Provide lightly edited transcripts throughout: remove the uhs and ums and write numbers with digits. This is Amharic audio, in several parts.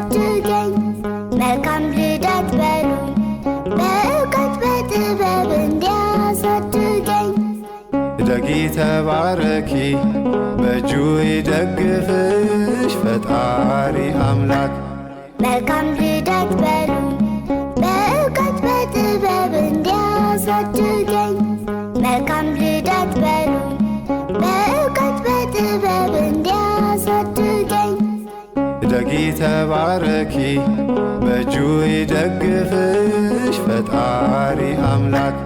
እንዲያሳድገኝ መልካም ልደት በሉኝ በእውቀት በጥበብ እንዲያሳድገኝ። እደጊ ተባረኪ በእጁ ይደግፍሽ ፈጣሪ አምላክ። መልካም ልደት በሉኝ በእውቀት በጥበብ እንዲያሳድገኝ መልካም ልደት በሉኝ በእውቀት በጥበብ እንዲያሳድገኝ። እደጊ ተባረኪ በእጁ ይደግፍሽ ፈጣሪ አምላክ።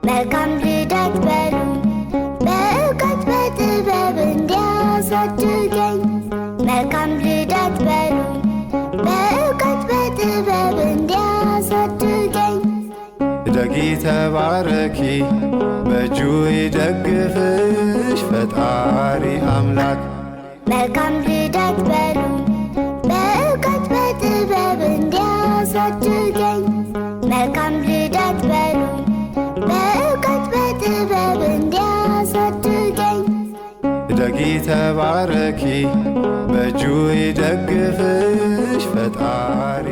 መልካም ልደት በሉኝ በእውቀት በጥበብ እንዲያሳድገኝ መልካም ልደት በሉኝ በእውቀት በጥበብ እንዲያሳድገኝ። እደጊ ተባረኪ በእጁ ይደግፍሽ ፈጣሪ አምላክ። መልካም ልደት በሉኝ በእውቀት በጥበብ እንዲያሳድገኝ መልካም ልደት በሉኝ በእውቀት በጥበብ እንዲያሳድገኝ። እደጊ ተባረኪ በእጁ ይደግፍሽ ፈጣሪ